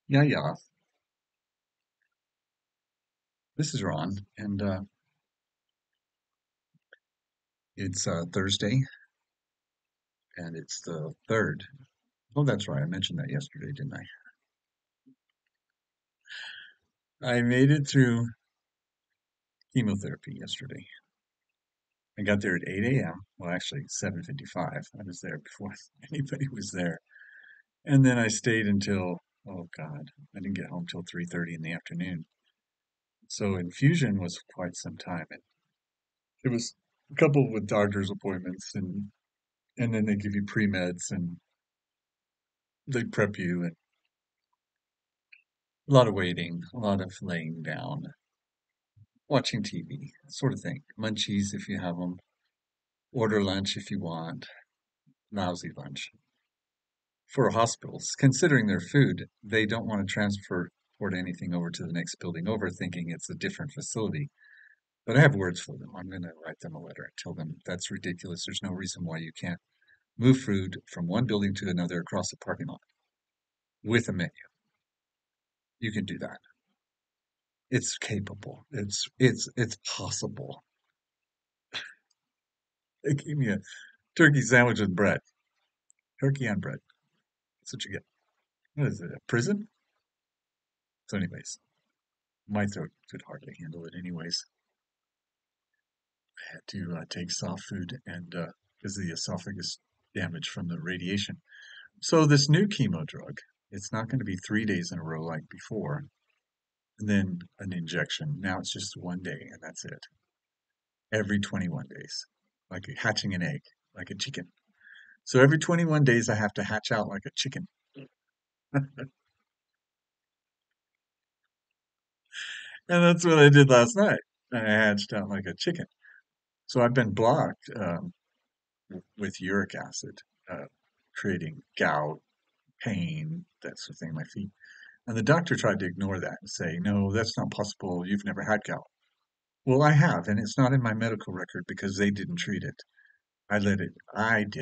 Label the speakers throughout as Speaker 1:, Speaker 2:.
Speaker 1: Yeah, yeah. This is Ron, and it's Thursday, and it's the third. Oh, that's right. I mentioned that yesterday, didn't I? I made it through chemotherapy yesterday. I got there at 8 a.m. Well, actually, 7:55. I was there before anybody was there, and then I stayed until oh God, I didn't get home till 3:30 in the afternoon. So infusion was quite some time, and it was coupled with doctor's appointments, and then they give you pre-meds and they prep you and a lot of waiting, a lot of laying down, watching TV, sort of thing. Munchies if you have them. Order lunch if you want. Lousy lunch. For hospitals, considering their food, they don't want to transport anything over to the next building over, thinking it's a different facility. But I have words for them. I'm going to write them a letter and tell them that's ridiculous. There's no reason why you can't move food from one building to another across the parking lot with a menu. You can do that. It's capable. It's possible. They gave me a turkey sandwich with bread. Turkey on bread. That's what you get. What is it? A prison? So, anyways, my throat could hardly handle it. Anyways, I had to take soft food and because of the esophagus damage from the radiation. So this new chemo drug, it's not going to be 3 days in a row like before, and then an injection. Now it's just one day, and that's it. Every 21 days, like hatching an egg, like a chicken. So every 21 days, I have to hatch out like a chicken. And that's what I did last night. I hatched out like a chicken. So I've been blocked with uric acid, uh, creating gout, pain, that sort of thing in my feet. And the doctor tried to ignore that and say, no, that's not possible. You've never had gout. Well, I have, and it's not in my medical record because they didn't treat it. I did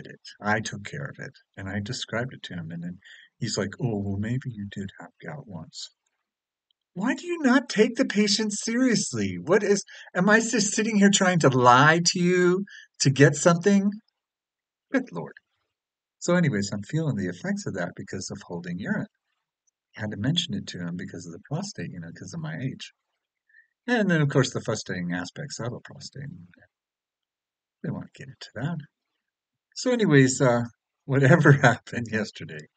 Speaker 1: it. I took care of it. And I described it to him. And then he's like, oh, well, maybe you did have gout once. Why do you not take the patient seriously? Am I just sitting here trying to lie to you to get something? Good Lord. So, anyways, I'm feeling the effects of that because of holding urine. I had to mention it to him because of the prostate, because of my age. And then, of course, the frustrating aspects of a prostate. They want to get into that. So, anyways, whatever happened yesterday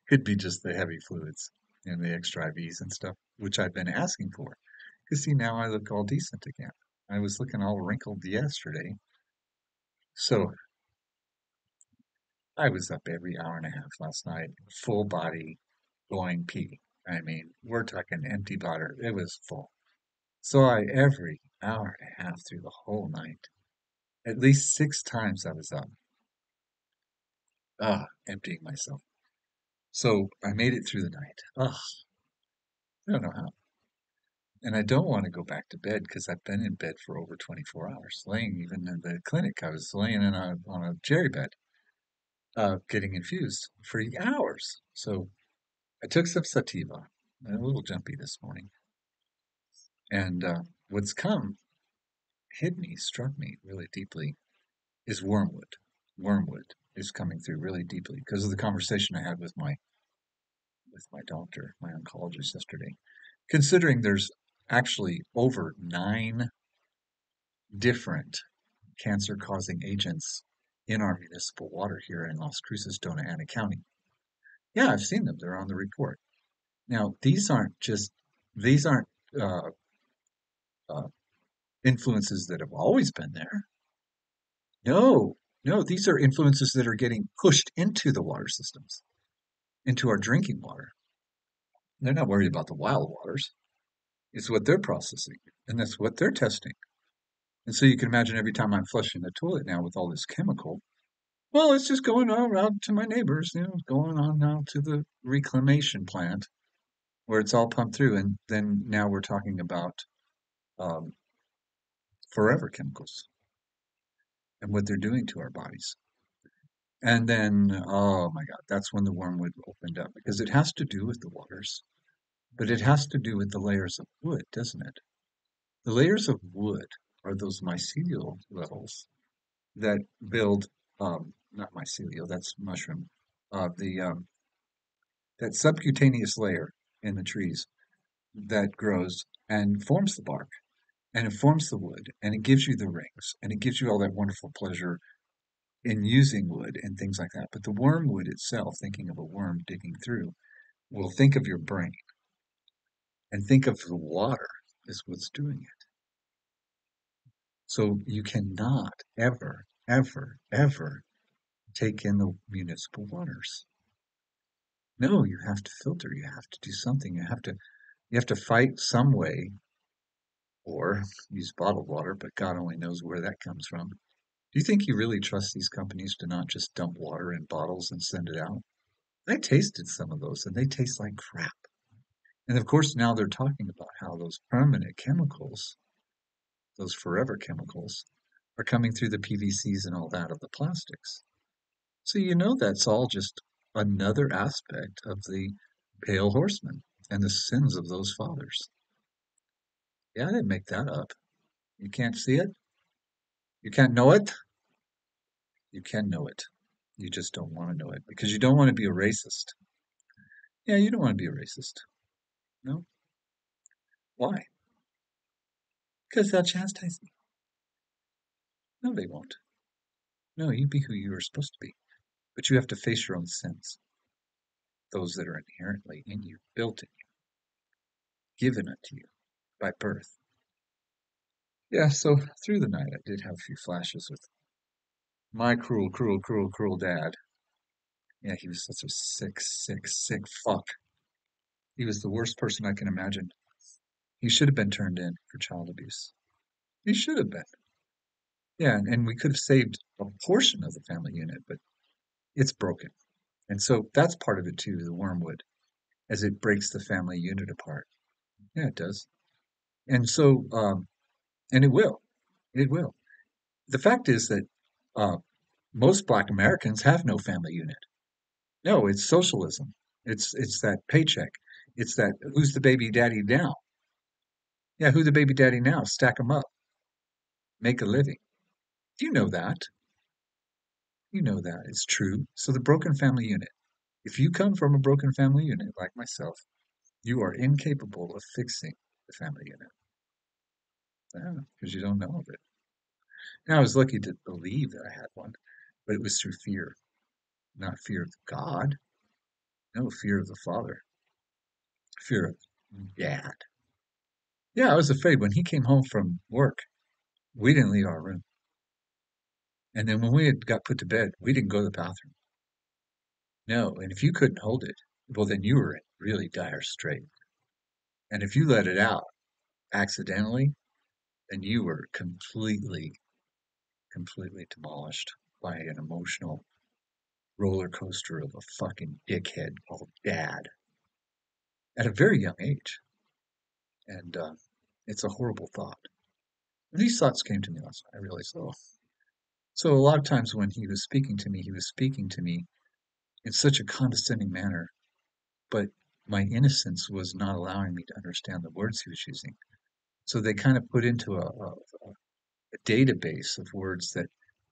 Speaker 1: could be just the heavy fluids and the extra IVs and stuff, which I've been asking for. Because, see, now I look all decent again. I was looking all wrinkled yesterday. So, I was up every hour and a half last night, full body, going pee. I mean, we're talking empty bladder. It was full. So every hour and a half through the whole night, at least 6 times I was up, emptying myself. So I made it through the night. I don't know how. And I don't want to go back to bed because I've been in bed for over 24 hours, laying even in the clinic. I was laying on a jerry bed, getting infused for hours. So I took some sativa, a little jumpy this morning, and what's hit me, struck me really deeply is wormwood. Wormwood is coming through really deeply because of the conversation I had with my doctor, my oncologist yesterday. Considering there's actually over 9 different cancer-causing agents in our municipal water here in Las Cruces, Dona Ana County. Yeah, I've seen them. They're on the report. Now, these aren't uh, uh, influences that have always been there. No, no, these are influences that are getting pushed into the water systems, into our drinking water. They're not worried about the wild waters. It's what they're processing, and that's what they're testing. And so you can imagine every time I'm flushing the toilet now with all this chemical, well, it's just going on out to my neighbors, going on now to the reclamation plant where it's all pumped through. And then now we're talking about um, forever chemicals and what they're doing to our bodies. And then, oh my God, that's when the wormwood opened up because it has to do with the waters. but it has to do with the layers of wood, doesn't it? The layers of wood are those mycelial levels that build, not mycelial, that's mushroom, the that subcutaneous layer in the trees that grows and forms the bark and it forms the wood and it gives you the rings and it gives you all that wonderful pleasure in using wood and things like that. But the wormwood itself, thinking of a worm digging through, will think of your brain and think of the water is what's doing it. So you cannot ever, ever, ever take in the municipal waters. No, you have to filter. You have to do something. You have to fight some way or use bottled water, but God only knows where that comes from. Do you think you really trust these companies to not just dump water in bottles and send it out? I tasted some of those and they taste like crap. And of course, now they're talking about how those permanent chemicals, those forever chemicals, are coming through the PVCs and all that of the plastics. So you know that's all just another aspect of the Pale Horseman and the sins of those fathers. Yeah, I didn't make that up. You can't see it? You can't know it? You can know it. You just don't want to know it because you don't want to be a racist. Yeah, you don't want to be a racist. No? Why? Because they'll chastise me. No, they won't. No, you be who you are supposed to be. But you have to face your own sins, those that are inherently in you, built in you, given unto you by birth. Yeah, so through the night I did have a few flashes with my cruel, cruel, cruel, cruel dad. Yeah, he was such a sick, sick, sick fuck. He was the worst person I can imagine. He should have been turned in for child abuse. He should have been. Yeah, and we could have saved a portion of the family unit, but it's broken. And so that's part of it too, the wormwood, as it breaks the family unit apart. Yeah, it does. And so, and it will. It will. The fact is that uh, most Black Americans have no family unit. No, it's socialism. It's that paycheck. It's that who's the baby daddy now? Yeah, who the baby daddy now? Stack them up, make a living. You know that. You know that. It's true. So the broken family unit. If you come from a broken family unit like myself, you are incapable of fixing the family unit. Yeah, because you don't know of it. Now, I was lucky to believe that I had one, but it was through fear, not fear of God, no fear of the Father, fear of Dad. Yeah, I was afraid when he came home from work, we didn't leave our room. And then when we had got put to bed, we didn't go to the bathroom. No, and if you couldn't hold it, well, then you were in really dire strait. And if you let it out accidentally, then you were completely, completely demolished by an emotional roller coaster of a fucking dickhead called Dad at a very young age. And it's a horrible thought. These thoughts came to me last night. I realized, oh. So a lot of times when he was speaking to me, he was speaking to me in such a condescending manner, but my innocence was not allowing me to understand the words he was using. So they kind of put into a database of words that,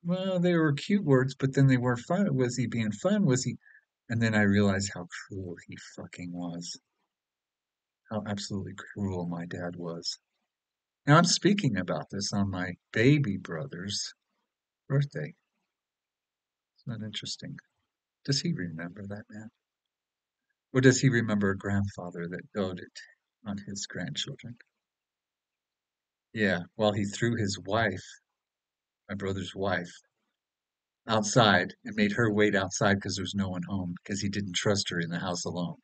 Speaker 1: well, they were cute words, but then they weren't fun. Was he being fun? Was he? And then I realized how cruel he fucking was. How absolutely cruel my dad was. Now I'm speaking about this on my baby brother's birthday. Isn't that interesting? Does he remember that man? Or does he remember a grandfather that doted on his grandchildren? Yeah, while he threw his wife, my brother's wife, outside and made her wait outside because there was no one home because he didn't trust her in the house alone.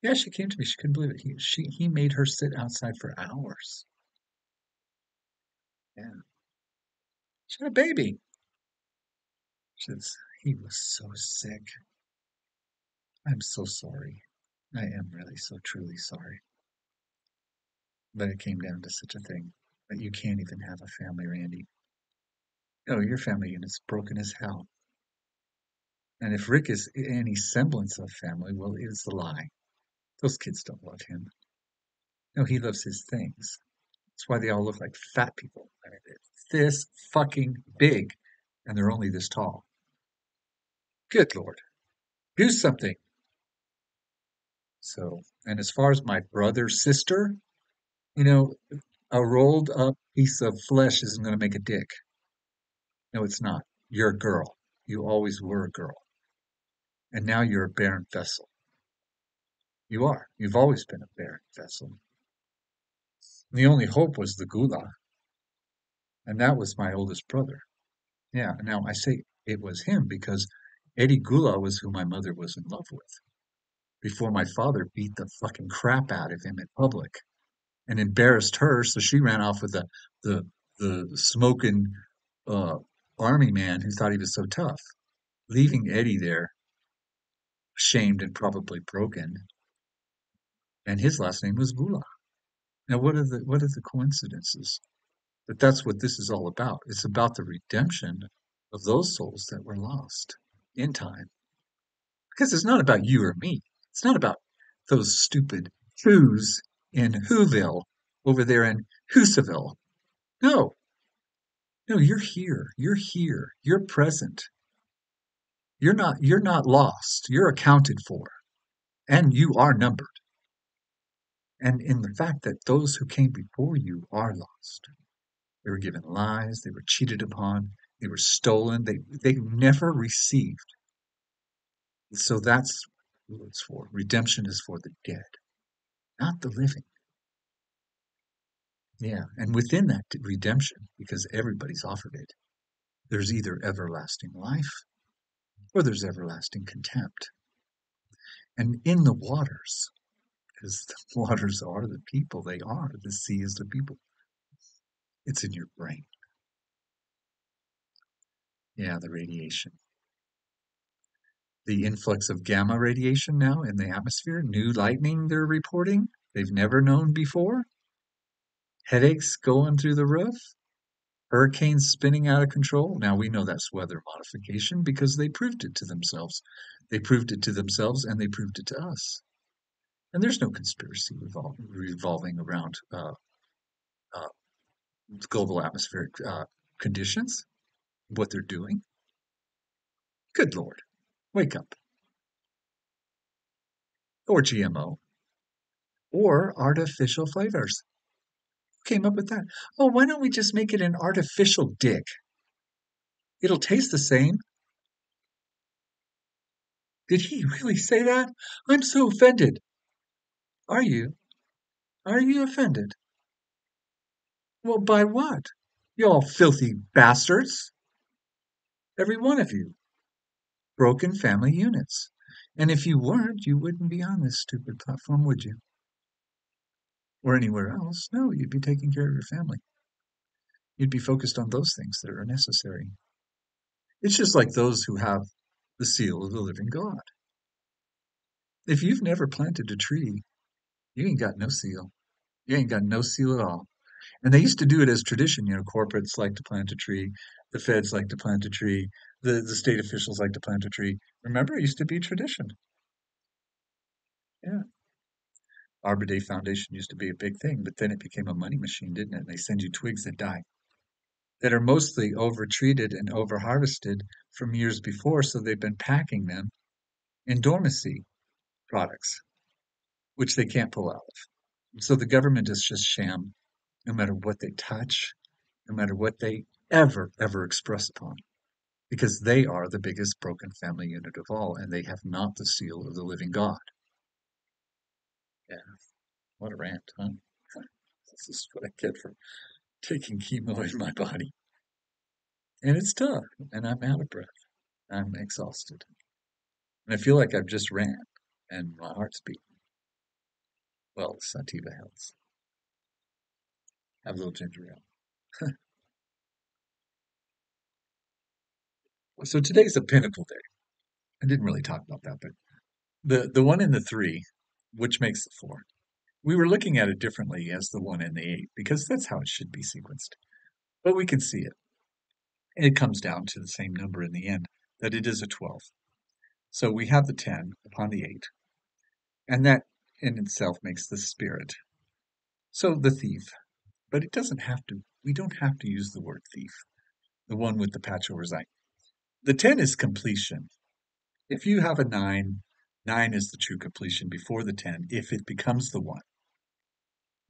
Speaker 1: Yeah, she came to me. She couldn't believe it. He made her sit outside for hours. Yeah, she had a baby. He was so sick. I'm so sorry. I am really so truly sorry. But it came down to such a thing that you can't even have a family, Randy. No, your family unit's broken as hell. And if Rick is any semblance of family, well, it's a lie. Those kids don't love him. No, he loves his things. That's why they all look like fat people. I mean, they're this fucking big, and they're only this tall. Good Lord, do something. So, and as far as my brother's sister, you know, a rolled up piece of flesh isn't going to make a dick. No, it's not. You're a girl. You always were a girl. And now you're a barren vessel. You are. You've always been a barren vessel. And the only hope was the Gula, and that was my oldest brother. Yeah, now I say it was him because Eddie Gula was who my mother was in love with before my father beat the fucking crap out of him in public and embarrassed her, so she ran off with the the smoking uh, army man who thought he was so tough, leaving Eddie there, shamed and probably broken. And his last name was Gula. Now, what are the coincidences? But that's what this is all about. It's about the redemption of those souls that were lost in time. Because it's not about you or me. It's not about those stupid who's in Whoville over there in Hoosaville. No, no, you're here. You're here. You're present. You're not lost. You're accounted for. And you are numbered. And in the fact that those who came before you are lost. They were given lies, they were cheated upon, they were stolen, they never received. So that's what it's for. Redemption is for the dead, not the living. Yeah. And within that redemption, because everybody's offered it, there's either everlasting life or there's everlasting contempt. And in the waters, because the waters are the people, they are. The sea is the people. It's in your brain. Yeah, the radiation. The influx of gamma radiation now in the atmosphere, new lightning they're reporting, they've never known before, headaches going through the roof, hurricanes spinning out of control. Now we know that's weather modification because they proved it to themselves. They proved it to themselves and they proved it to us. And there's no conspiracy revolving around uh, global atmospheric conditions, what they're doing. Good Lord, wake up. Or GMO, or artificial flavors. Came up with that? Oh, why don't we just make it an artificial dick? It'll taste the same. Did he really say that? I'm so offended. Are you? Are you offended? Well, by what? You all filthy bastards. Every one of you. Broken family units. And if you weren't, you wouldn't be on this stupid platform, would you? Or anywhere else. No, you'd be taking care of your family. You'd be focused on those things that are necessary. It's just like those who have the seal of the living God. If you've never planted a tree, you ain't got no seal. You ain't got no seal at all. And they used to do it as tradition. Corporates like to plant a tree. The feds like to plant a tree. The state officials like to plant a tree. Remember, it used to be tradition. Yeah. Arbor Day Foundation used to be a big thing, but then it became a money machine, didn't it? And they send you twigs that die, that are mostly over-treated and over-harvested from years before, so they've been packing them in dormancy products, which they can't pull out of. So the government is just sham, no matter what they touch, no matter what they ever express upon, because they are the biggest broken family unit of all, and they have not the seal of the living God. Yeah, what a rant, huh? This is what I get for taking chemo in my body. And it's tough, and I'm out of breath. I'm exhausted. And I feel like I've just ran, and my heart's beating. Well, sativa helps. Have a little ginger ale. So today's a pinnacle day. I didn't really talk about that, but the one in the three, which makes the four. We were looking at it differently as the one and the eight because that's how it should be sequenced. But we can see it. It comes down to the same number in the end, that it is a 12. So we have the 10 upon the 8. And that in itself makes the spirit. So the thief, but it doesn't have to, we don't have to use the word thief, the one with the patch over his eye. The 10 is completion. If you have a 9, 9 is the true completion before the 10, if it becomes the 1.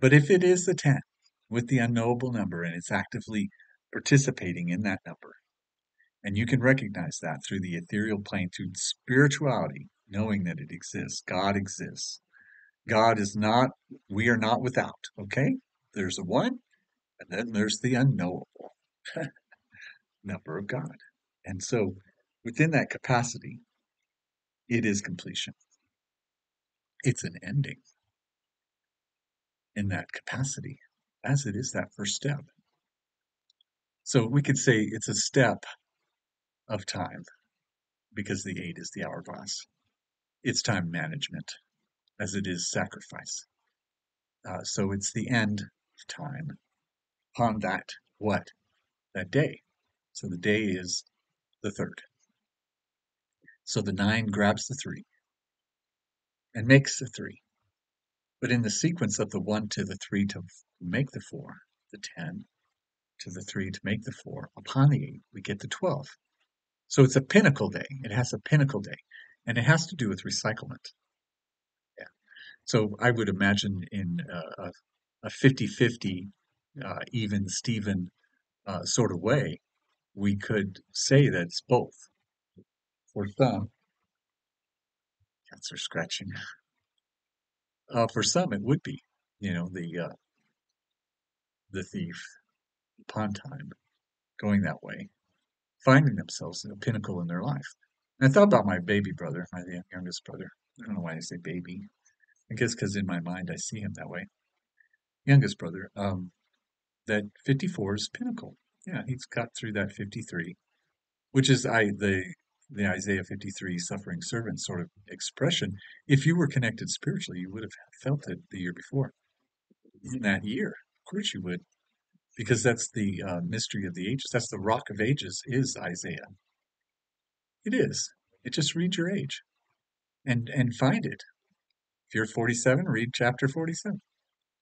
Speaker 1: But if it is the 10 with the unknowable number and it's actively participating in that number, and you can recognize that through the ethereal plane, through spirituality, knowing that it exists, God exists. God is not, we are not without, okay? There's a 1, and then there's the unknowable number of God. And so within that capacity, it is completion. It's an ending in that capacity, as it is that first step. So we could say it's a step of time because the 8 is the hourglass. It's time management as it is sacrifice. So it's the end of time upon that, what? That day. So the day is the 3rd. So the 9 grabs the 3 and makes the 3. But in the sequence of the 1 to the 3 to make the 4, the 10 to the 3 to make the 4, upon the 8, we get the 12. So it's a pinnacle day. It has a pinnacle day. And it has to do with recyclement. Yeah. So I would imagine in a 50-50, even Steven sort of way, we could say that it's both. For some, cats are scratching. For some, it would be, the thief upon time going that way, finding themselves in a pinnacle in their life. And I thought about my baby brother, my youngest brother. I don't know why I say baby. I guess because in my mind I see him that way. Youngest brother, that 54 is pinnacle. Yeah, he's got through that 53, which is the Isaiah 53 suffering servant sort of expression. If you were connected spiritually, you would have felt it the year before. In that year, of course you would, because that's the mystery of the ages. That's the rock of ages is Isaiah. It is. It just reads your age and find it. If you're 47, read chapter 47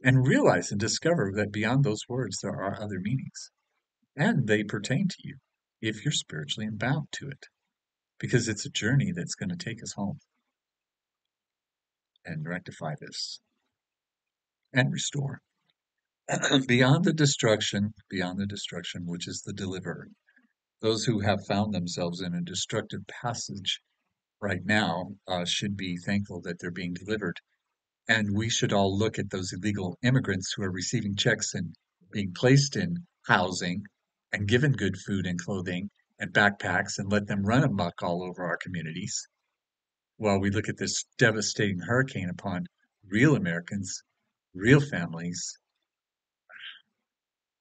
Speaker 1: and realize and discover that beyond those words there are other meanings and they pertain to you if you're spiritually bound to it because it's a journey that's going to take us home and rectify this and restore beyond the destruction which is the deliverer. Those who have found themselves in a destructive passage right now should be thankful that they're being delivered. And we should all look at those illegal immigrants who are receiving checks and being placed in housing and given good food and clothing and backpacks and let them run amok all over our communities while we look at this devastating hurricane upon real Americans, real families,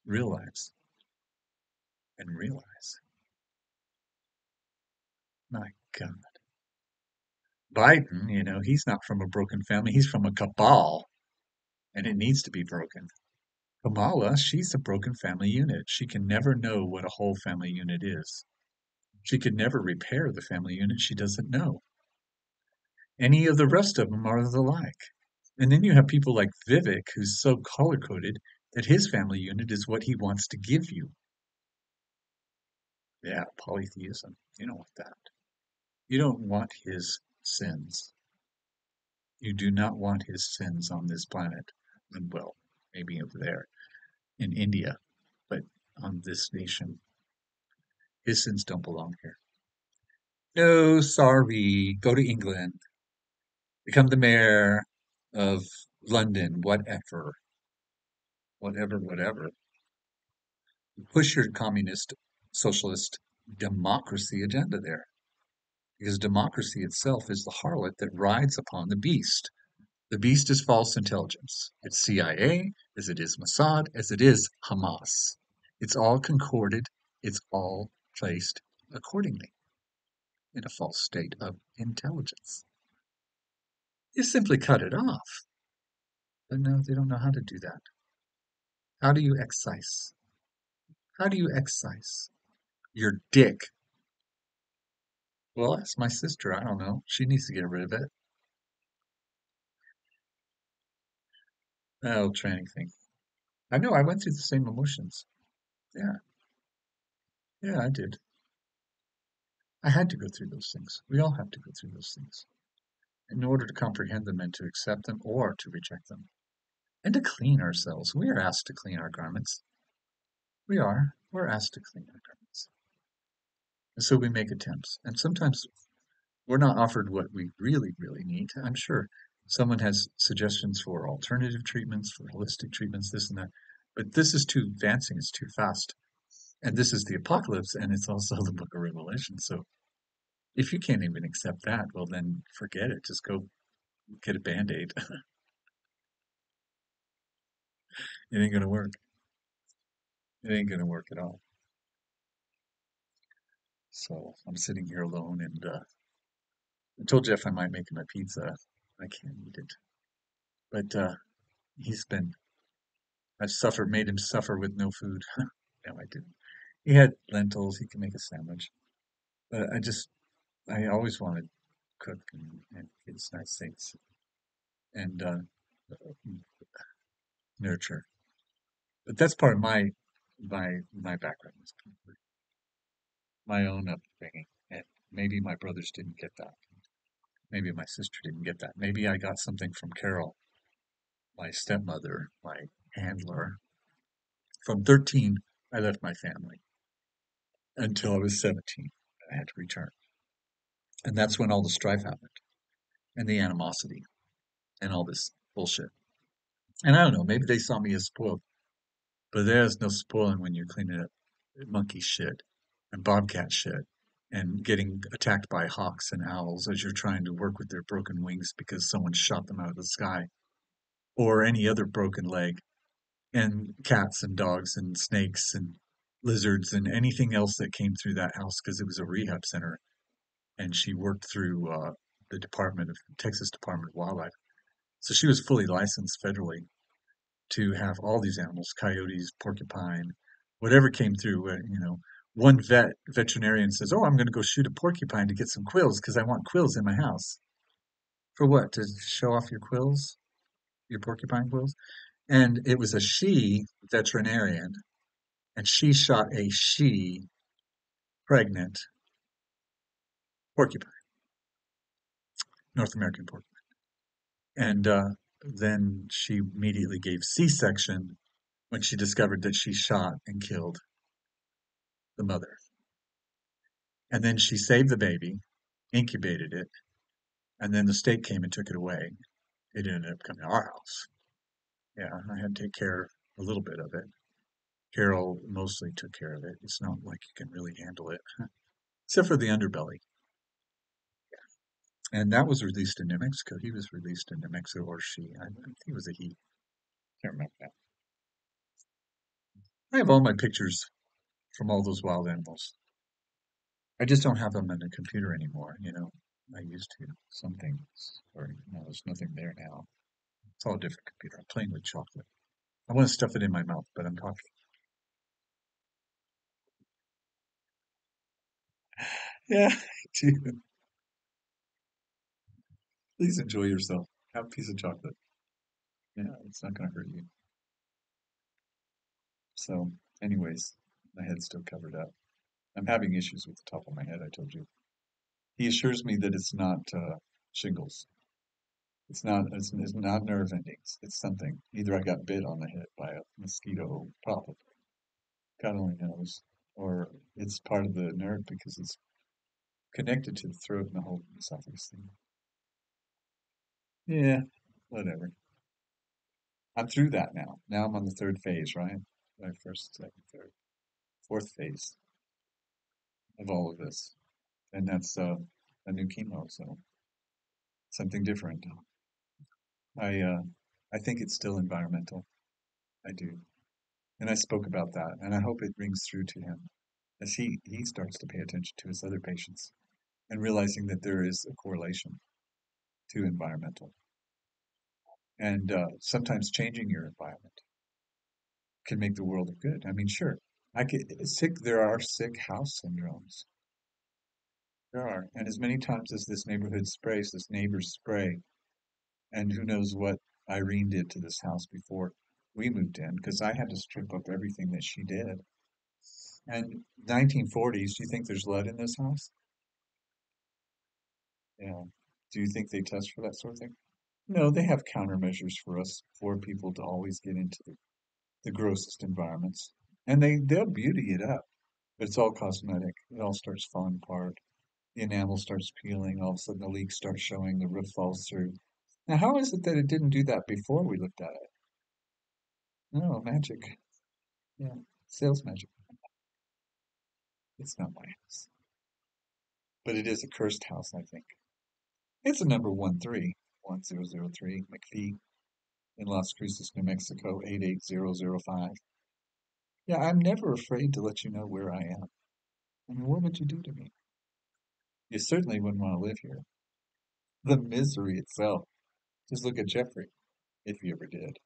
Speaker 1: real lives, and realize, my God, Biden, he's not from a broken family, he's from a cabal, and it needs to be broken. Kamala, she's a broken family unit. She can never know what a whole family unit is. She could never repair the family unit she doesn't know. Any of the rest of them are the like. And then you have people like Vivek, who's so color coded that his family unit is what he wants to give you. Yeah, polytheism. You don't want that. You don't want his sins. You do not want his sins on this planet. And well, maybe over there in India, but on this nation, his sins don't belong here. No, sorry. Go to England. Become the mayor of London, whatever. Whatever, whatever. Push your communist, socialist, democracy agenda there. Because democracy itself is the harlot that rides upon the beast. The beast is false intelligence. It's CIA, as it is Mossad, as it is Hamas. It's all concorded. It's all placed accordingly in a false state of intelligence. You simply cut it off. But no, they don't know how to do that. How do you excise? How do you excise your dick? Well, ask my sister. I don't know. She needs to get rid of it. Oh, training thing. I know I went through the same emotions. Yeah, yeah, I did. I had to go through those things. We all have to go through those things in order to comprehend them and to accept them or to reject them and to clean ourselves. We are asked to clean our garments. We are. We're asked to clean our garments. And so we make attempts. And sometimes we're not offered what we really, really need. I'm sure someone has suggestions for alternative treatments, for holistic treatments, this and that. But this is too advancing, it's too fast. And this is the apocalypse, and it's also the book of Revelation. So if you can't even accept that, well, then forget it. Just go get a band aid. It ain't going to work. It ain't going to work at all. So I'm sitting here alone, and I told Jeff I might make him a pizza. I can't eat it. But he's been, I've suffered, made him suffer with no food. No, I didn't. He had lentils. He can make a sandwich. But I always wanted to cook and kids nice things and nurture. But that's part of my background, is my own upbringing. And maybe my brothers didn't get that. Maybe my sister didn't get that. Maybe I got something from Carol, my stepmother, my handler. From 13, I left my family until I was 17. I had to return. And that's when all the strife happened and the animosity and all this bullshit. And I don't know, maybe they saw me as spoiled, but there's no spoiling when you're cleaning up monkey shit and bobcat shit and getting attacked by hawks and owls as you're trying to work with their broken wings because someone shot them out of the sky, or any other broken leg, and cats and dogs and snakes and lizards and anything else that came through that house because it was a rehab center. And she worked through the Texas Department of Wildlife. So she was fully licensed federally to have all these animals, coyotes, porcupine, whatever came through. One veterinarian says, "Oh, I'm going to go shoot a porcupine to get some quills because I want quills in my house." For what? To show off your quills, your porcupine quills? And it was a she veterinarian, and she shot a she pregnant porcupine, North American porcupine. And then she immediately gave C-section when she discovered that she shot and killed the mother. And then she saved the baby, incubated it, and then the state came and took it away. It ended up coming to our house. Yeah, I had to take care a little bit of it. Carol mostly took care of it. It's not like you can really handle it, except for the underbelly. And that was released in New Mexico. He was released in New Mexico, or she. I think it was a he. Can't remember that. I have all my pictures from all those wild animals. I just don't have them in the computer anymore. I used to. Some things, or there's nothing there now. It's all a different computer. I'm playing with chocolate. I want to stuff it in my mouth, but I'm talking. Yeah, dude, please enjoy yourself. Have a piece of chocolate. Yeah, it's not going to hurt you. So, anyways, my head's still covered up. I'm having issues with the top of my head, I told you. He assures me that it's not shingles. It's not nerve endings. It's something. Either I got bit on the head by a mosquito, probably. God only knows. Or it's part of the nerve because it's connected to the throat and the whole esophagus thing. Yeah, whatever. I'm through that now. Now I'm on the third phase, right? My first, second, third, fourth phase of all of this. And that's a new chemo, so something different. I uh, I think it's still environmental. I do. And I spoke about that, and I hope it rings through to him as he starts to pay attention to his other patients and realizing that there is a correlation to environmental. And sometimes changing your environment can make the world of good. I mean, sure, there are sick house syndromes. There are. And as many times as this neighborhood sprays, this neighbors spray, and who knows what Irene did to this house before we moved in because I had to strip up everything that she did. And 1940s, do you think there's lead in this house? Yeah. Do you think they test for that sort of thing? No, they have countermeasures for us, for people to always get into the grossest environments. And they'll beauty it up, but it's all cosmetic. It all starts falling apart. The enamel starts peeling. All of a sudden, the leak starts showing. The roof falls through. Now, how is it that it didn't do that before we looked at it? No, magic. Yeah, sales magic. It's not my house, but it is a cursed house, I think. It's a number 1003 McPhee in Las Cruces, New Mexico, 88005. Yeah, I'm never afraid to let you know where I am. I mean, what would you do to me? You certainly wouldn't want to live here. The misery itself. Just look at Jeffrey, if you ever did.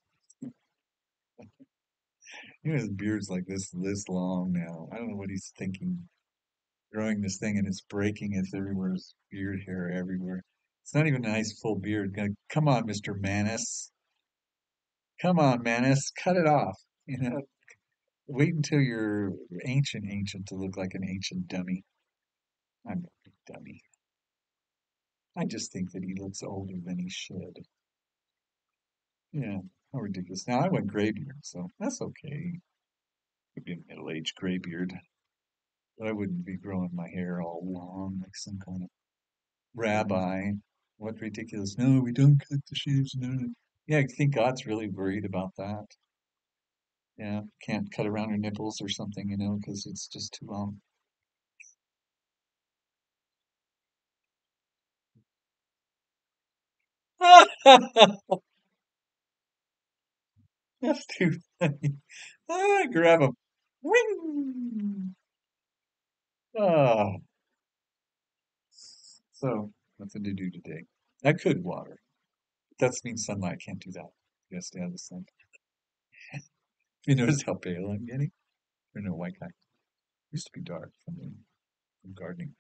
Speaker 1: You know, his beard's like this long now. I don't know what he's thinking. Growing this thing and it's breaking. It's everywhere. His beard hair everywhere. It's not even a nice full beard. Come on, Mr. Manis. Come on, Manis. Cut it off. You know, wait until you're ancient to look like an ancient dummy. I'm a big dummy. I just think that he looks older than he should. Yeah, how ridiculous. Now I went graybeard, so that's okay. Could be a middle-aged graybeard, but I wouldn't be growing my hair all long like some kind of rabbi. What ridiculous. No, we don't cut the shaves. No, no. Yeah, I think God's really worried about that. Yeah, can't cut around your nipples or something, because it's just too long. That's too funny. Grab him. Wing! Ah, so nothing to do today. I could water. That means sunlight. I can't do that. You gotta stay out of the sun. You notice how pale I'm getting? Or no, white guy. Used to be dark from gardening.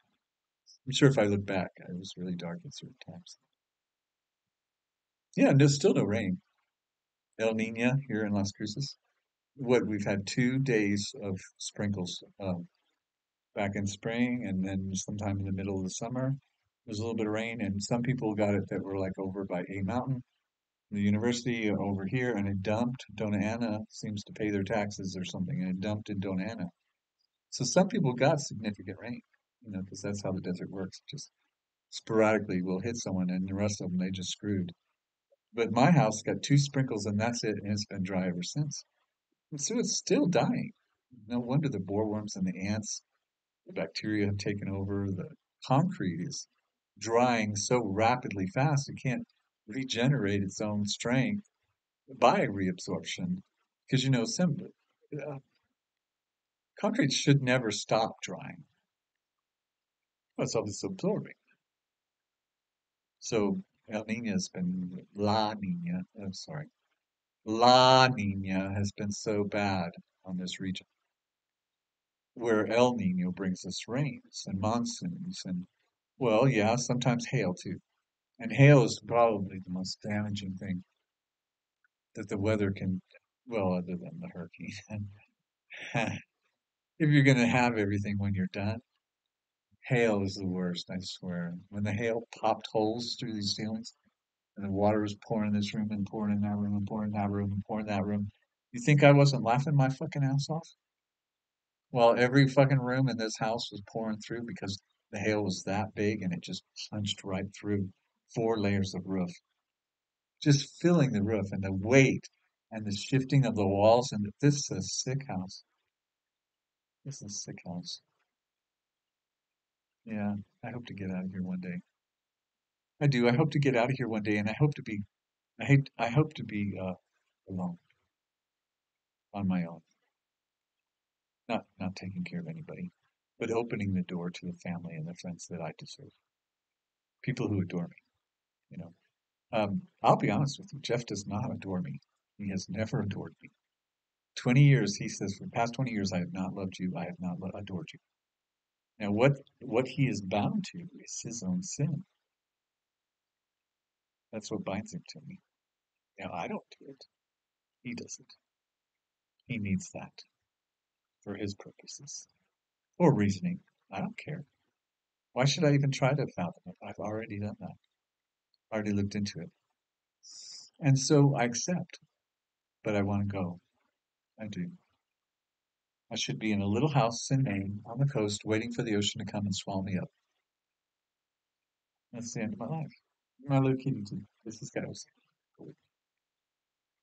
Speaker 1: I'm sure if I look back, I was really dark at certain times. Yeah, no, still no rain. El Nina here in Las Cruces. What we've had 2 days of sprinkles back in spring, and then sometime in the middle of the summer, there's a little bit of rain, and some people got it that were like over by A Mountain, the university over here, and it dumped. Dona Ana seems to pay their taxes or something, and it dumped in Dona Ana. So some people got significant rain, because that's how the desert works. Just sporadically will hit someone, and the rest of them they just screwed. But my house got 2 sprinkles, and that's it, and it's been dry ever since. And so it's still dying. No wonder the boreworms and the ants, the bacteria have taken over. The concrete is drying so rapidly fast it can't regenerate its own strength by reabsorption. Because some uh, concrete should never stop drying. Well, it's always absorbing. So El Nina has been La Nina. I'm sorry, La Nina has been so bad on this region, where El Nino brings us rains and monsoons and, well, yeah, sometimes hail too. And hail is probably the most damaging thing that the weather can, well, other than the hurricane. If you're going to have everything when you're done, hail is the worst, I swear. When the hail popped holes through these ceilings and the water was pouring in this room and pouring in that room and pouring in that room and pouring in that room, you think I wasn't laughing my fucking ass off? Well, every fucking room in this house was pouring through because the hail was that big and it just punched right through 4 layers of roof, just filling the roof and the weight and the shifting of the walls. And this is a sick house. This is a sick house. Yeah, I hope to get out of here one day. I do. I hope to get out of here one day, and I hope to be alone, on my own, not taking care of anybody, but opening the door to the family and the friends that I deserve, people who adore me. You know. I'll be honest with you. Jeff does not adore me. He has never adored me. 20 years, he says, for the past 20 years, I have not loved you. I have not adored you. Now, what he is bound to is his own sin. That's what binds him to me. Now, I don't do it. He does it. He needs that for his purposes or reasoning. I don't care. Why should I even try to fathom it? I've already done that. Already looked into it. And so I accept, but I want to go. I do. I should be in a little house in Maine on the coast waiting for the ocean to come and swallow me up. That's the end of my life. My little kitty too. This is guy was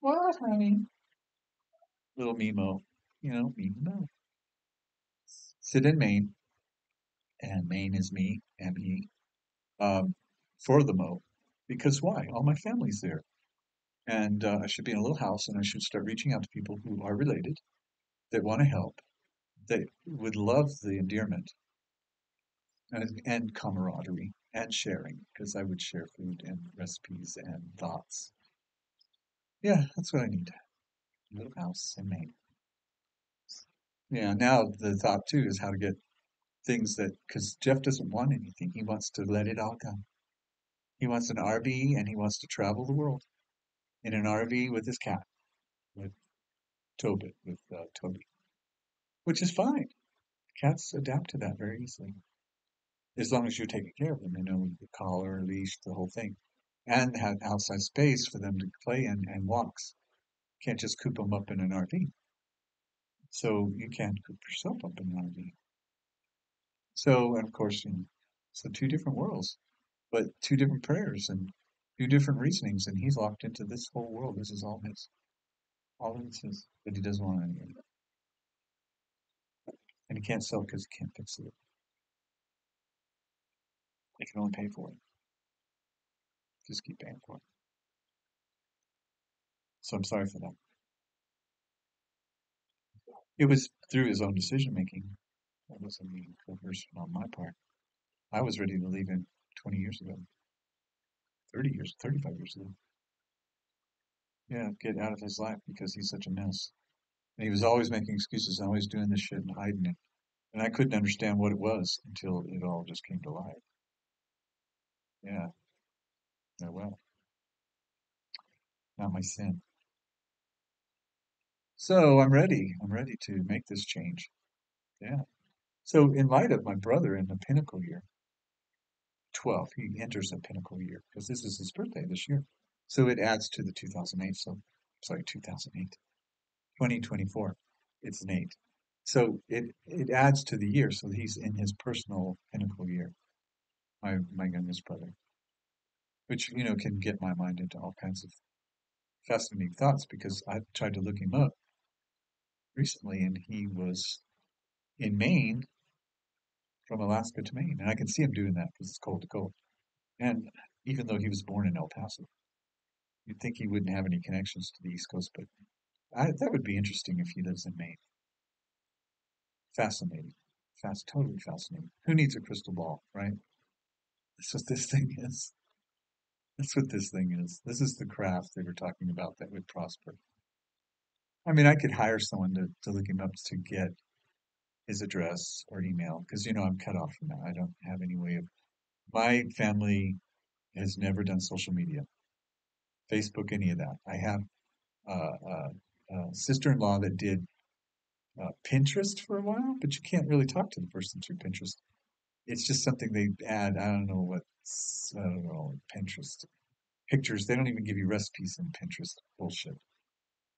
Speaker 1: what, honey? Little Mimo. Mimo. Sit in Maine, and Maine is me, M-E, um, for the Mo. Because why? All my family's there. And I should be in a little house, and I should start reaching out to people who are related, that want to help, that would love the endearment and camaraderie and sharing, because I would share food and recipes and thoughts. Yeah, that's what I need. A little house in Maine. Yeah, now the thought too is how to get things that, because Jeff doesn't want anything. He wants to let it all go. He wants an RV and he wants to travel the world in an RV with his cat, with Tobit, with Toby, which is fine. Cats adapt to that very easily, as long as you're taking care of them, the collar, leash, the whole thing, and have outside space for them to play in and walks. Can't just coop them up in an RV. So you can't coop yourself up in an RV. So, and of course, so two different worlds, but two different prayers and two different reasonings, and he's locked into this whole world. This is all his. All of it's his, but he doesn't want any of it. And he can't sell because he can't fix it. He can only pay for it. Just keep paying for it. So I'm sorry for that. It was through his own decision making. That wasn't being coerced on my part. I was ready to leave him 20 years ago, 30 years, 35 years ago. Yeah, get out of his life because he's such a mess. And he was always making excuses, always doing this shit and hiding it. And I couldn't understand what it was until it all just came to light. Yeah, yeah, well, not my sin. So I'm ready. I'm ready to make this change. Yeah. So in light of my brother in the pinnacle year, 12, he enters a pinnacle year because this is his birthday this year. So it adds to the 2008. So, sorry, 2008, 2024. It's an 8. So it adds to the year. So he's in his personal pinnacle year, my youngest brother, which, can get my mind into all kinds of fascinating thoughts because I tried to look him up recently and he was in Maine from Alaska to Maine. And I can see him doing that because it's cold to cold. And even though he was born in El Paso, you'd think he wouldn't have any connections to the East Coast, but that would be interesting if he lives in Maine. Fascinating. Totally fascinating. Who needs a crystal ball, right? That's what this thing is. That's what this thing is. This is the craft they were talking about that would prosper. I mean, I could hire someone to look him up to get his address or email because, I'm cut off from that. I don't have any way of. My family has never done social media, Facebook, any of that. I have a sister-in-law that did Pinterest for a while, but you can't really talk to the person through Pinterest. It's just something they add. I don't know, Pinterest pictures. They don't even give you recipes in Pinterest. Bullshit.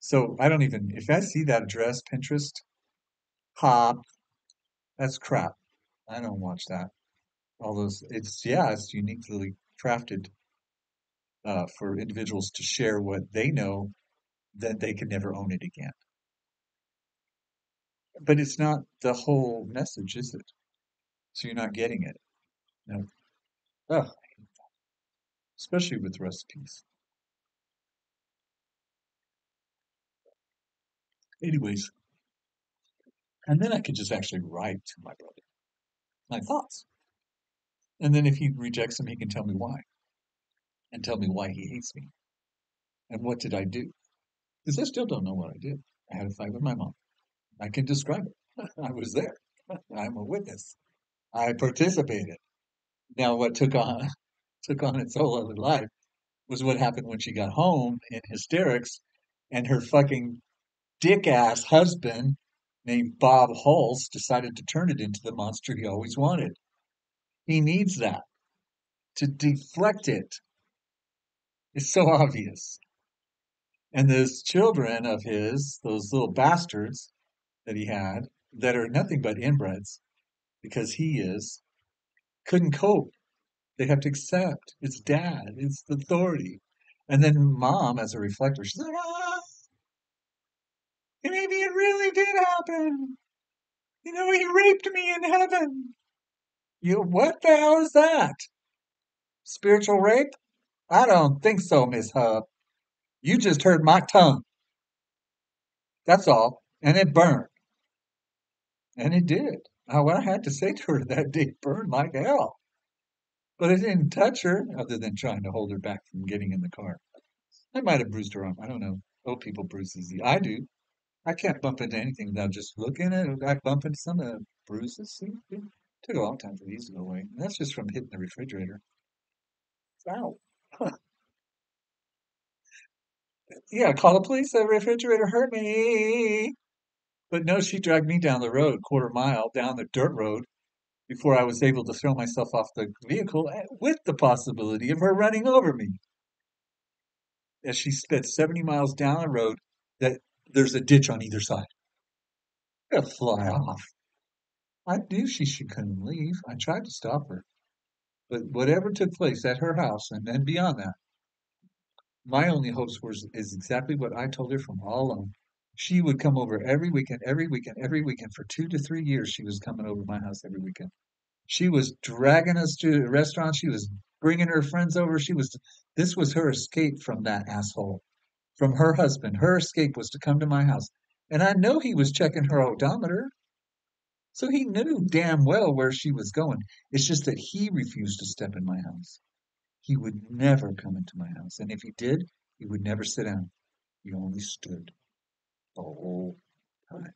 Speaker 1: So I don't even, if I see that address, Pinterest, pop, that's crap. I don't watch that. All those, it's uniquely crafted for individuals to share what they know that they can never own it again. But it's not the whole message, is it? So you're not getting it. No. Ugh, especially with recipes. Anyways, and then I could just actually write to my brother my thoughts. And then if he rejects them, he can tell me why and tell me why he hates me and what did I do. Because I still don't know what I did. I had a fight with my mom. I can describe it. I was there. I'm a witness. I participated. Now what took on took on its whole other life was what happened when she got home in hysterics, and her fucking dick ass husband named Bob Hulse decided to turn it into the monster he always wanted. He needs that to deflect it. It's so obvious. And those children of his, those little bastards that he had, that are nothing but inbreds, because he is, couldn't cope. They have to accept it's dad, it's the authority. And then mom, as a reflector, she's like, maybe it really did happen. He raped me in heaven. What the hell is that? Spiritual rape? I don't think so, Miss Hub. You just heard my tongue. That's all. And it burned. And it did. What I had to say to her that day burned like hell. But I didn't touch her other than trying to hold her back from getting in the car. I might have bruised her arm. I don't know. Old people bruise easy. I do. I can't bump into anything without just looking at it. I bump into some of the bruises. See? It took a long time for these to go away. And that's just from hitting the refrigerator. Ow. Yeah, call the police. The refrigerator hurt me. But no, she dragged me down the road, quarter mile down the dirt road, before I was able to throw myself off the vehicle with the possibility of her running over me. As she sped 70 miles down the road, that there's a ditch on either side. Gonna fly off. I knew she couldn't leave. I tried to stop her. But whatever took place at her house and then beyond that, my only hopes is exactly what I told her from all along. She would come over every weekend, every weekend, every weekend. For 2 to 3 years, she was coming over to my house every weekend. She was dragging us to a restaurant. She was bringing her friends over. This was her escape from that asshole, from her husband. Her escape was to come to my house. And I know he was checking her odometer. So he knew damn well where she was going. It's just that he refused to step in my house. He would never come into my house. And if he did, he would never sit down. He only stood the whole time.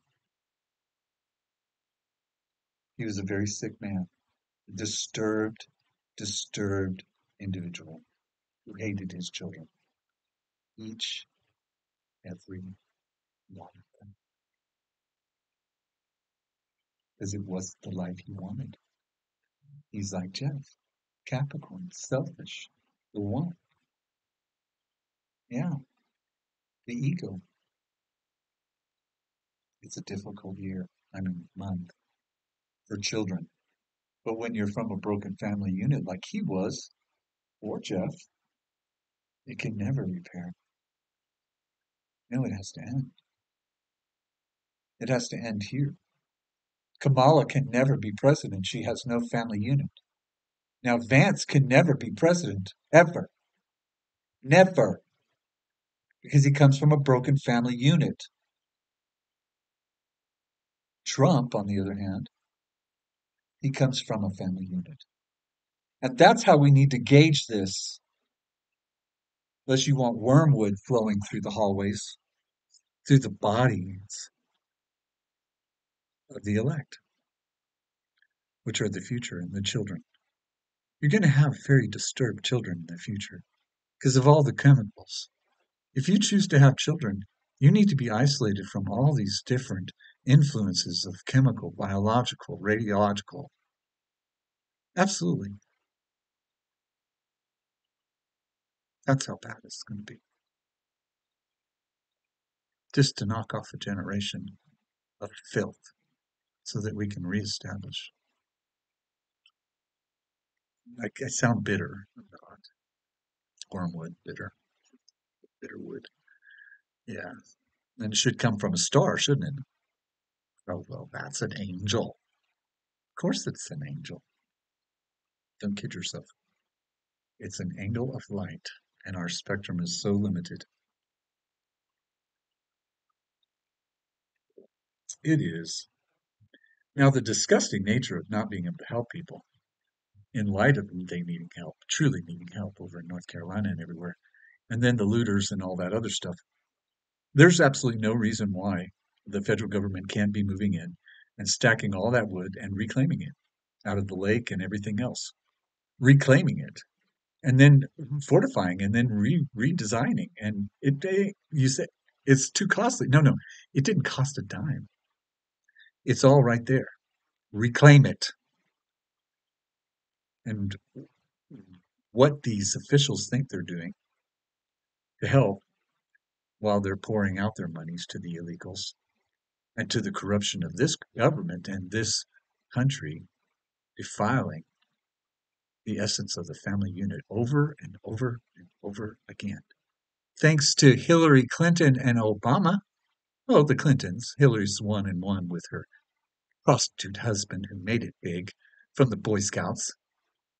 Speaker 1: He was a very sick man, a disturbed individual who hated his children, each, every one of them, because it was the life he wanted. He's like Jeff, Capricorn, selfish, the one. Yeah, the ego. It's a difficult year, month for children. But when you're from a broken family unit like he was, or Jeff, it can never repair. No, it has to end. It has to end here. Kamala can never be president. She has no family unit. Now, Vance can never be president, ever. Never. Because he comes from a broken family unit. Trump, on the other hand, he comes from a family unit. And that's how we need to gauge this. Unless you want wormwood flowing through the hallways, through the bodies of the elect, which are the future and the children. You're going to have very disturbed children in the future because of all the chemicals. If you choose to have children, you need to be isolated from all these different influences of chemical, biological, radiological. Absolutely. That's how bad it's going to be. Just to knock off a generation of filth so that we can reestablish. I sound bitter. Wormwood, bitter wood. Yeah. And it should come from a star, shouldn't it? Oh, well, that's an angel. Of course it's an angel. Don't kid yourself. It's an angle of light, and our spectrum is so limited. It is. Now, the disgusting nature of not being able to help people, in light of they needing help, truly needing help over in North Carolina and everywhere, and then the looters and all that other stuff. There's absolutely no reason why the federal government can't be moving in and stacking all that wood and reclaiming it out of the lake and everything else. Reclaiming it. and then fortifying and then redesigning. And you say it's too costly. No, no, it didn't cost a dime. It's all right there. Reclaim it. And what these officials think they're doing to help while they're pouring out their monies to the illegals and to the corruption of this government and this country, defiling the essence of the family unit over and over and over again. Thanks to Hillary Clinton and Obama, well, the Clintons, Hillary's one and one with her prostitute husband who made it big from the Boy Scouts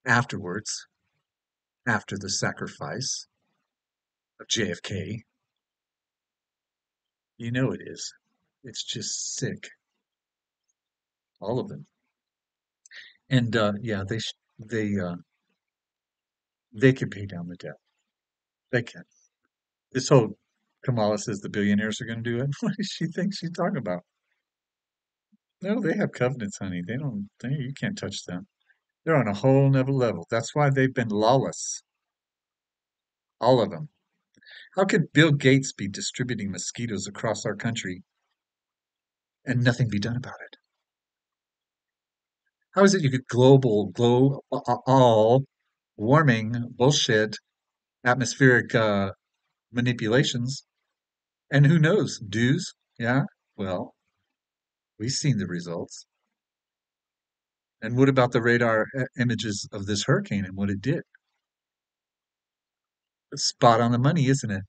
Speaker 1: afterwards, after the sacrifice of JFK. You know it is. It's just sick. All of them. And yeah, they can pay down the debt. They can. This whole Kamala says the billionaires are going to do it. What does she think she's talking about? No, they have covenants, honey. They don't. You can't touch them. They're on a whole nother level. That's why they've been lawless, all of them. How could Bill Gates be distributing mosquitoes across our country and nothing be done about it? How is it you could all warming bullshit, atmospheric manipulations, and who knows, dues? Yeah, well, we've seen the results. And what about the radar images of this hurricane and what it did? Spot on the money, isn't it?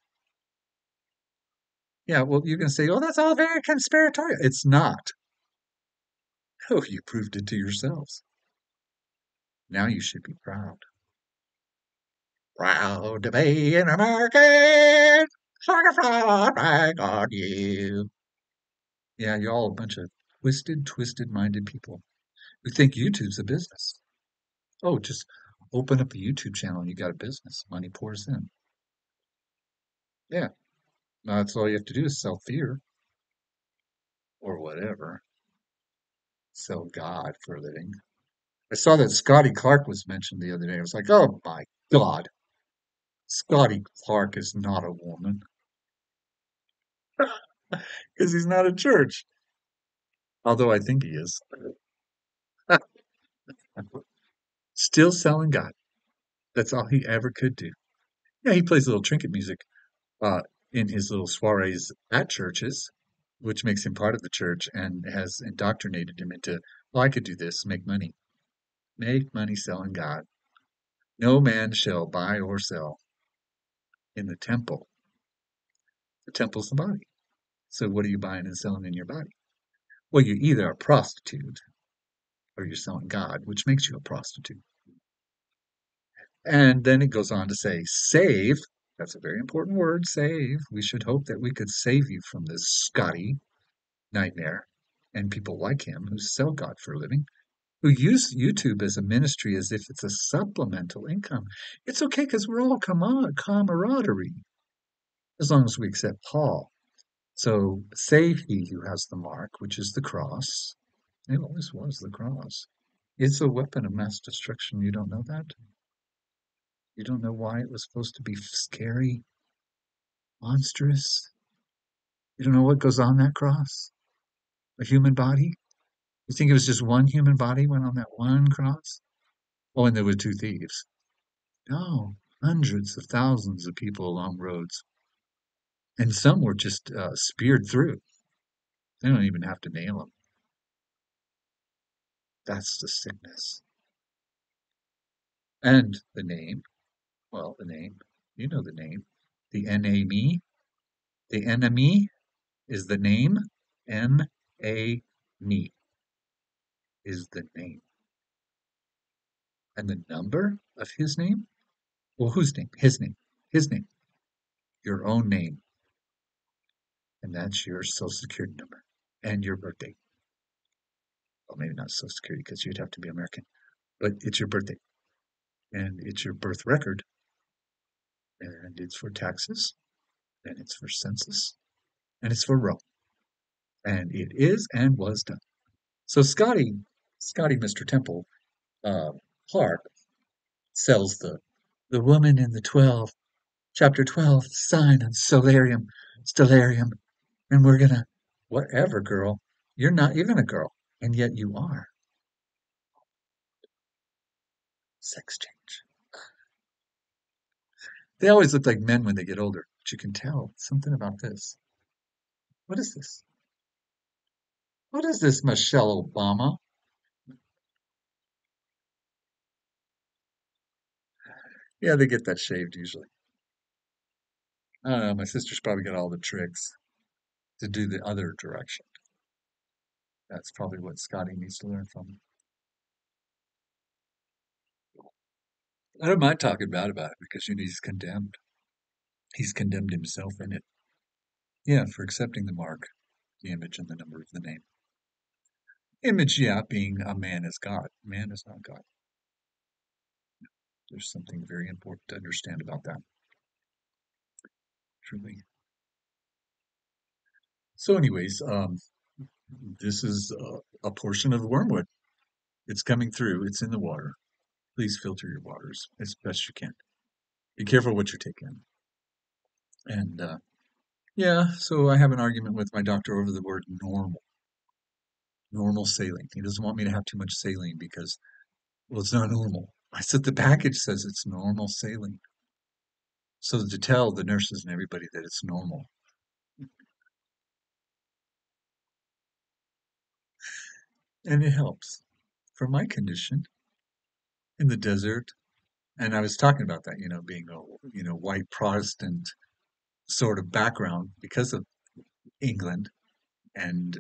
Speaker 1: Yeah, well, you can say, oh, that's all very conspiratorial. It's not. Oh, you proved it to yourselves. Now you should be proud. Proud to be an American. Like a flag on you. Yeah, you're all a bunch of twisted minded people who think YouTube's a business. Oh, just open up a YouTube channel and you got a business. Money pours in. Yeah, that's all you have to do is sell fear or whatever. Sell God for a living. I saw that Scotty Clark was mentioned the other day. I was like, oh my God, Scotty Clark is not a woman because he's not a church. Although I think he is. Still selling God. That's all he ever could do. Yeah, he plays a little trinket music uh, in his little soirees at churches, which makes him part of the church and has indoctrinated him into, well, I could do this, make money selling God. No man shall buy or sell in the temple. The temple's the body. So what are you buying and selling in your body? Well, you're either a prostitute or you're selling God, which makes you a prostitute. And then it goes on to say, save. That's a very important word, save. We should hope that we could save you from this Scotty nightmare and people like him who sell God for a living, who use YouTube as a ministry as if it's a supplemental income. It's okay because we're all camaraderie as long as we accept Paul. So save he who has the mark, which is the cross. It always was the cross. It's a weapon of mass destruction. You don't know that? You don't know why it was supposed to be scary, monstrous? You don't know what goes on that cross? A human body? You think it was just one human body went on that one cross? Oh, and there were two thieves. No, hundreds of thousands of people along roads. And some were just speared through. They don't even have to nail them. That's the sickness. And the name, well, the name, you know the name. The enemy, the enemy is the name. N-A-me is the name. And the number of his name? Well, whose name? His name. His name. Your own name. And that's your social security number and your birthday. Well, maybe not social security because you'd have to be American, but it's your birthday and it's your birth record and it's for taxes and it's for census and it's for Rome. And it is and was done. So Scotty, Mr. Temple, uh, Clark sells the The woman in the 12, chapter 12, sign of Stellarium, and we're gonna, whatever, girl. You're not even a girl, and yet you are. Sex change. They always look like men when they get older, but you can tell something about this. What is this? What is this, Michelle Obama? Yeah, they get that shaved usually. I don't know. My sister's probably got all the tricks to do the other direction. That's probably what Scotty needs to learn from. I don't mind talking bad about it because he's condemned. He's condemned himself in it. Yeah, for accepting the mark, the image, and the number of the name. Image, yeah, being a man is God. Man is not God. There's something very important to understand about that, truly. So, anyways, this is a portion of Wormwood. It's coming through. It's in the water. Please filter your waters as best you can. Be careful what you take in. And yeah, so I have an argument with my doctor over the word normal. Normal saline. He doesn't want me to have too much saline because, well, it's not normal. I said the package says it's normal saline. So to tell the nurses and everybody that it's normal. And it helps. For my condition in the desert, and I was talking about that, being a, white Protestant sort of background because of England and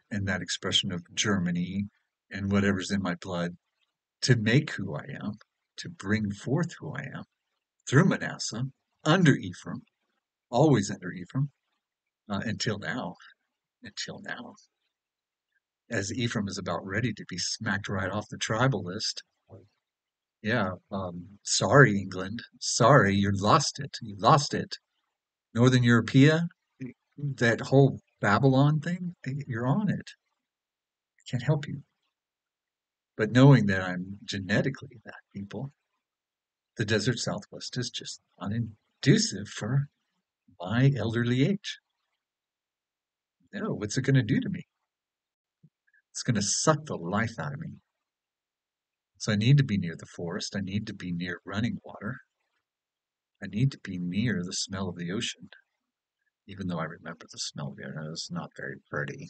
Speaker 1: that expression of Germany and whatever's in my blood to make who I am, to bring forth who I am through Manasseh, under Ephraim, always under Ephraim, until now, until now, as Ephraim is about ready to be smacked right off the tribal list. Yeah, sorry, England. Sorry, you lost it. You lost it. Northern Europea, that whole Babylon thing, you're on it. I can't help you. But knowing that I'm genetically that people, the desert Southwest is just unconducive for my elderly age. No, what's it going to do to me? It's going to suck the life out of me. So I need to be near the forest. I need to be near running water. I need to be near the smell of the ocean, even though I remember the smell of it. It's not very pretty.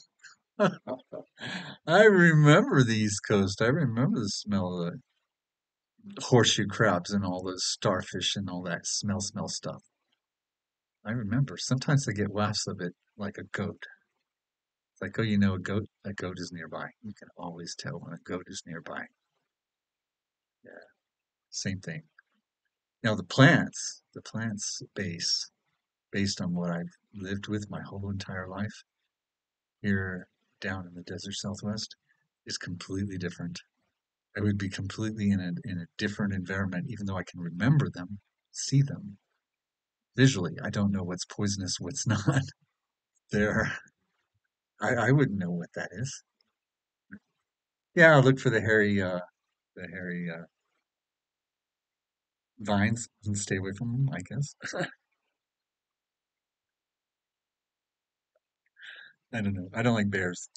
Speaker 1: I remember the East Coast. I remember the smell of the horseshoe crabs and all the starfish and all that smell stuff. I remember. Sometimes I get wafts of it like a goat. It's like, oh, a goat is nearby. You can always tell when a goat is nearby. Yeah, same thing. Now the plants based on what I've lived with my whole entire life here down in the desert Southwest, is completely different. I would be completely in a different environment, even though I can remember them, see them visually. I don't know what's poisonous, what's not. There, I wouldn't know what that is. Yeah, I'll look for the hairy vines and stay away from them, I guess. I don't know. I don't like bears.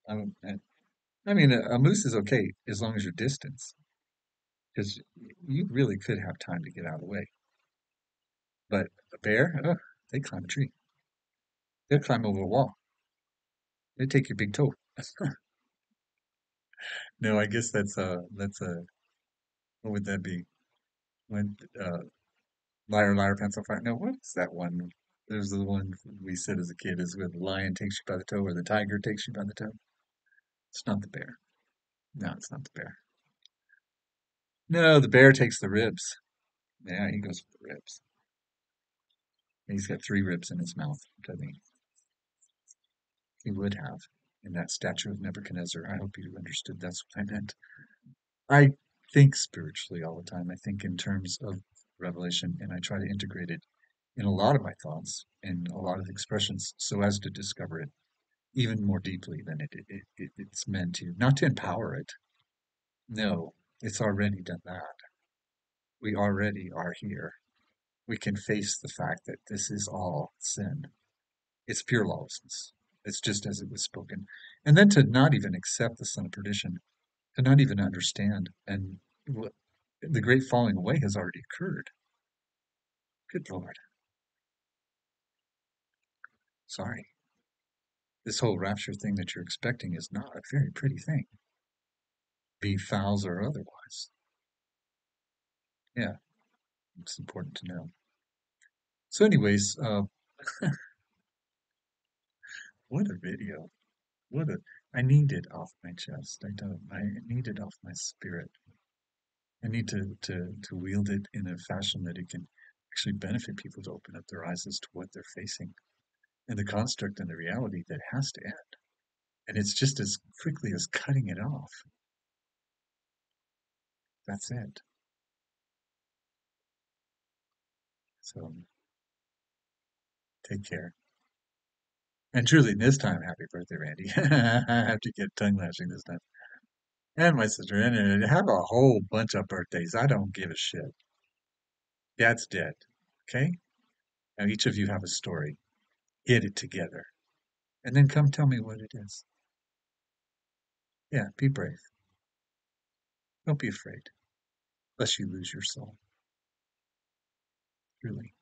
Speaker 1: I don't, I mean, a moose is okay as long as you're distance, because you really could have time to get out of the way. But a bear, they climb a tree. They'll climb over a wall. They take your big toe. No, I guess that's a what would that be? When liar, liar, pencil fire. No, what's that one? There's the one we said as a kid is where the lion takes you by the toe or the tiger takes you by the toe. It's not the bear. No, it's not the bear. No, the bear takes the ribs. Yeah, he goes for the ribs. He's got three ribs in his mouth. I think he would have in that statue of Nebuchadnezzar. I hope you understood that's what I meant. I think spiritually all the time. I think in terms of revelation, and I try to integrate it in a lot of my thoughts and a lot of expressions so as to discover it even more deeply than it's meant to. Not to empower it. No, it's already done that. We already are here. We can face the fact that this is all sin. It's pure lawlessness. It's just as it was spoken. And then to not even accept the Son of Perdition, to not even understand, and the great falling away has already occurred. Good Lord. Sorry. This whole rapture thing that you're expecting is not a very pretty thing, be fouls or otherwise. Yeah, it's important to know. So, anyways, what a video. What a. I need it off my chest. I don't. I need it off my spirit. I need to wield it in a fashion that it can actually benefit people to open up their eyes as to what they're facing and the construct and the reality that has to end. And it's just as quickly as cutting it off. That's it. So take care. And truly, this time, happy birthday, Randy. I have to get tongue lashing this time. And my sister, and have a whole bunch of birthdays. I don't give a shit. Dad's dead. Okay? Now each of you have a story. Get it together. And then come tell me what it is. Yeah, be brave. Don't be afraid, lest you lose your soul. Truly.